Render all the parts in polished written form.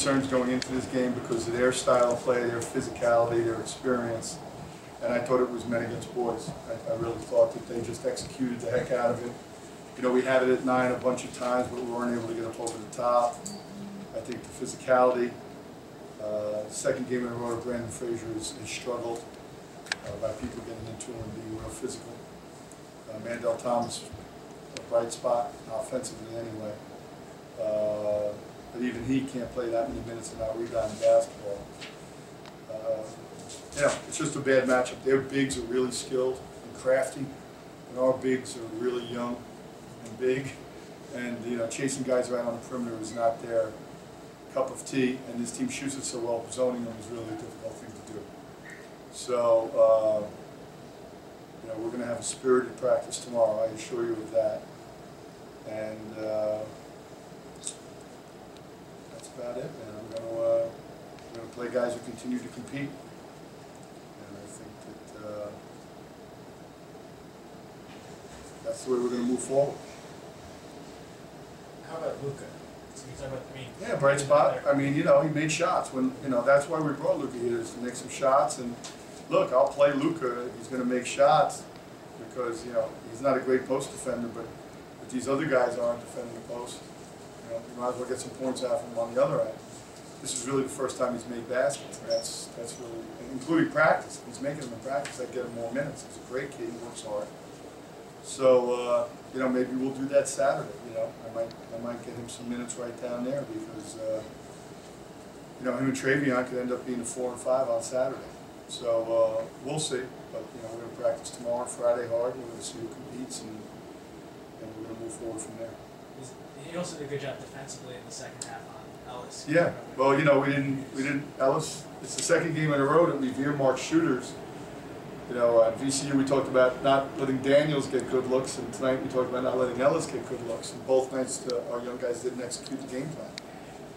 concerns going into this game because of their style of play, their physicality, their experience, and I thought it was men against boys. I really thought that they just executed the heck out of it. You know, we had it at 9 a bunch of times, but we weren't able to get up over the top. I think the physicality, second game in a row, Brandon Frazier has struggled by people getting into him and being real physical. Mandel Thomas, a bright spot offensively anyway. But even he can't play that many minutes and not rebound basketball. You know, it's just a bad matchup. Their bigs are really skilled and crafty, and our bigs are really young and big. And, you know, chasing guys around on the perimeter is not their cup of tea, and this team shoots it so well, zoning them is really a difficult thing to do. So, you know, we're going to have a spirited practice tomorrow, I assure you of that. And that's about it, man. We're going to play guys who continue to compete. And I think that that's the way we're going to move forward. How about Luka? Yeah, bright spot. I mean, you know, he made shots. When, you know, that's why we brought Luka here, is to make some shots. And look, I'll play Luka. He's going to make shots because, you know, he's not a great post defender, but if these other guys aren't defending the post, you know, you might as well get some points out from him on the other end. This is really the first time he's made baskets. That's really, including practice. If he's making them in practice, I'd get him more minutes. He's a great kid. He works hard. So, you know, maybe we'll do that Saturday. You know, I might get him some minutes right down there because, you know, him and Travion could end up being a 4 and 5 on Saturday. So we'll see. But you know, we're going to practice tomorrow, Friday hard. We're going to see who competes, and we're going to move forward from there. He also did a good job defensively in the second half on Ellis. Yeah. Well, you know, we didn't Ellis. It's the second game in a row that we've earmarked shooters. You know, at VCU we talked about not letting Daniels get good looks, and tonight we talked about not letting Ellis get good looks. And both nights our young guys didn't execute the game plan,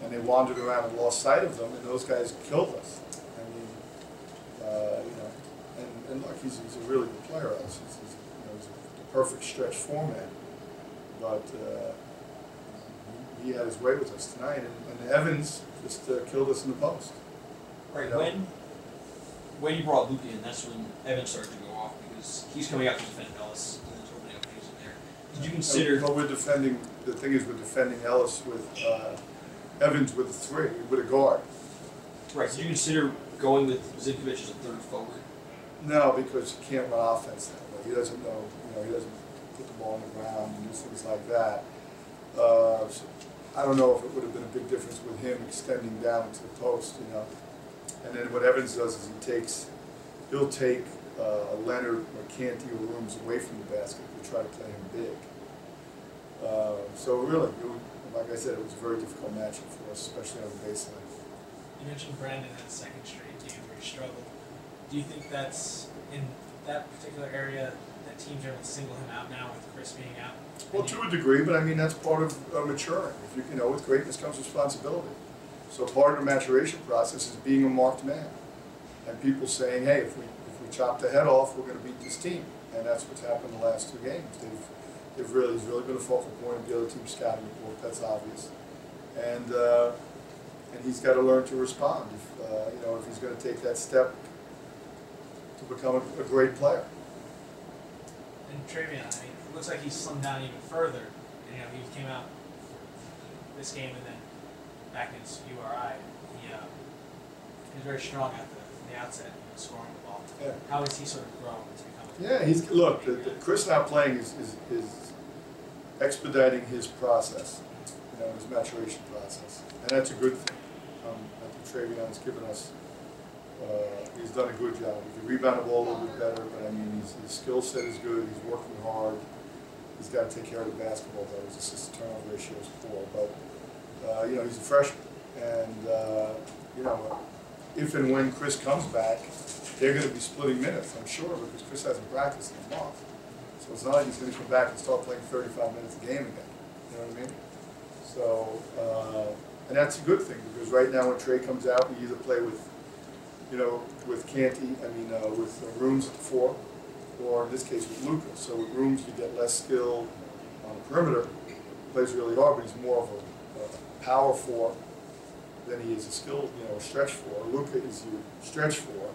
and they wandered around and lost sight of them, and those guys killed us. I mean, you know, and look, he's a really good player. Ellis. He's a perfect stretch format, but he had his way with us tonight, and Evans just killed us in the post. Right. You know? When you brought Luka in, that's when Evans started to go off because he's coming out to defend Ellis and there's opening openings in there. Did you consider? No, we're defending. The thing is, we're defending Ellis with Evans with a 3, with a guard. Right. Did you consider going with Zivkovic as a third forward? No, because you can't run offense that way. He doesn't know. You know, he doesn't put the ball on the ground and do things like that. So I don't know if it would have been a big difference with him extending down into the post. You know. And then what Evans does is he'll take Leonard or Canty or Rooms away from the basket to try to play him big. So really, like I said, it was a very difficult matchup for us, especially on the baseline. You mentioned Brandon had a second straight game where he struggled. Do you think that's in that particular area that teams are able to single him out now with Chris being out? Well, to a degree, but I mean that's part of maturing. If you know, with greatness comes responsibility. So part of the maturation process is being a marked man, and people saying, "Hey, if we chop the head off, we're going to beat this team." And that's what's happened in the last 2 games. He's really been a focal point of the other team's scouting report. That's obvious, and he's got to learn to respond. If you know, if he's going to take that step to become a great player. And Travion, I mean, it looks like he's slimmed down even further. And, you know, he came out this game and then back against URI, he was very strong at the outset, you know, scoring the ball. Yeah. How has he sort of grown to become? Yeah, look. Chris now playing is expediting his process, you know, his maturation process, and that's a good thing. I think Travion's given us. He's done a good job. He can rebound the ball a little bit better, but I mean, his skill set is good. He's working hard. He's got to take care of the basketball, though. His assist-to-turnover ratio is poor, but. You know, he's a freshman, and you know, if and when Chris comes back, they're going to be splitting minutes, I'm sure, because Chris hasn't practiced in a month. So it's not like he's going to come back and start playing 35 minutes a game again. You know what I mean? So, and that's a good thing because right now when Trey comes out, we either play with, you know, with Canty, with Rooms at the 4, or in this case with Luka. So with Rooms, you get less skill on the perimeter. He plays really hard, but he's more of a power 4, than he is a skill, a stretch four. Luka is your stretch four,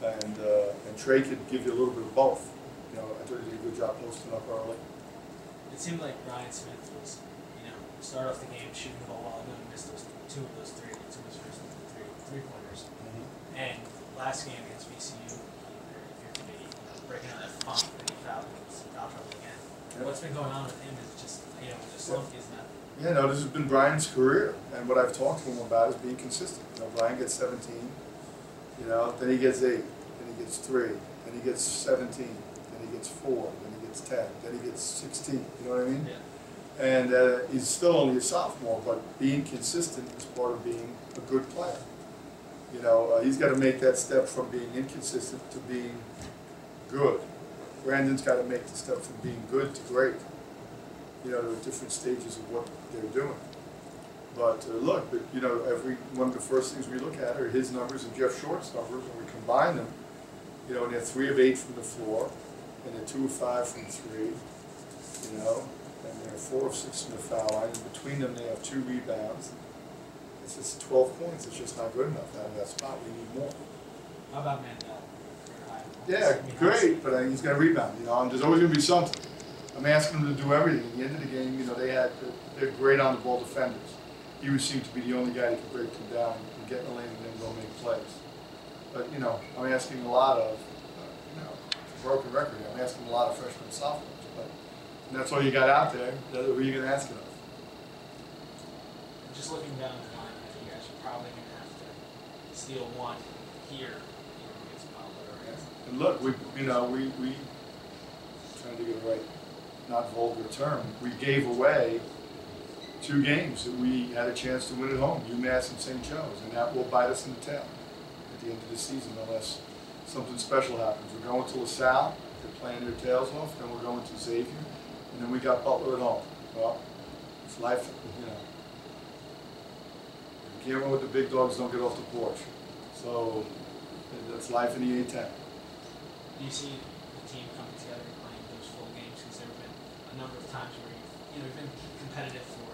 and Trey could give you a little bit of both. I thought he did a good job posting up early. It seemed like Brian Smith was, start off the game shooting the ball well, and then missed two of those first three-pointers. And last game against VCU, if you're to be breaking out that funk that he foul trouble again. Yep. What's been going on with him is just, the slump is not. Yeah, no, this has been Brian's career, and what I've talked to him about is being consistent. Brian gets 17, then he gets 8, then he gets 3, then he gets 17, then he gets 4, then he gets 10, then he gets 16. You know what I mean? Yeah. And he's still only a sophomore, but being consistent is part of being a good player. He's got to make that step from being inconsistent to being good. Brandon's got to make the step from being good to great. There are different stages of what they're doing. But look, every one of the first things we look at are his numbers and Jeff Short's numbers, and we combine them. And they're 3 of 8 from the floor, and they're 2 of 5 from 3. And they're 4 of 6 from the foul line. And between them, they have 2 rebounds. It's just 12 points. It's just not good enough out of that spot. We need more. How about Mandel? Yeah, great, but he's got to rebound. And there's always going to be something. I'm asking them to do everything. At the end of the game, they're great on the ball defenders. He would seem to be the only guy that can break them down and get in the lane and then go make plays. But I'm asking a lot of, it's a broken record. I'm asking a lot of freshmen and sophomores. And that's all you got out there. Who are you going to ask it of? Just looking down the line, you guys are probably going to have to steal one here against Butler. And look, we trying to get the right, not vulgar term, we gave away 2 games that we had a chance to win at home, UMass and St. Joe's, and that will bite us in the tail at the end of the season unless something special happens. We're going to LaSalle, they're playing their tails off, then we're going to Xavier, and then we got Butler at home. Well, it's life, You can't run with the big dogs, don't get off the porch. So that's life in the A-10. Do you see the team coming together and playing those full games? Because there have been a number of times where you've been competitive for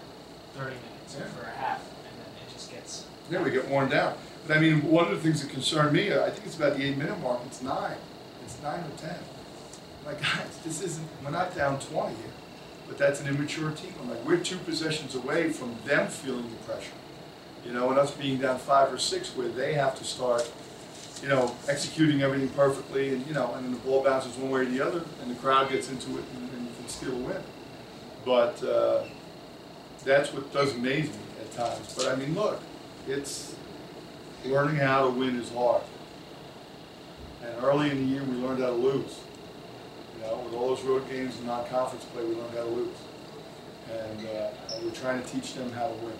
30 minutes or for a half, and then it just gets. Yeah, we get worn down. But one of the things that concern me, I think it's about the 8-minute mark. It's 9. It's 9 or 10. I'm like, guys, we're not down 20 here, but that's an immature team. I'm like, we're 2 possessions away from them feeling the pressure. And us being down 5 or 6 where they have to start, executing everything perfectly, and then the ball bounces one way or the other, and the crowd gets into it, and you can steal a win. But that's what does amaze me at times. But look, it's learning how to win is hard. And early in the year, we learned how to lose. With all those road games and non-conference play, we learned how to lose. And we're trying to teach them how to win.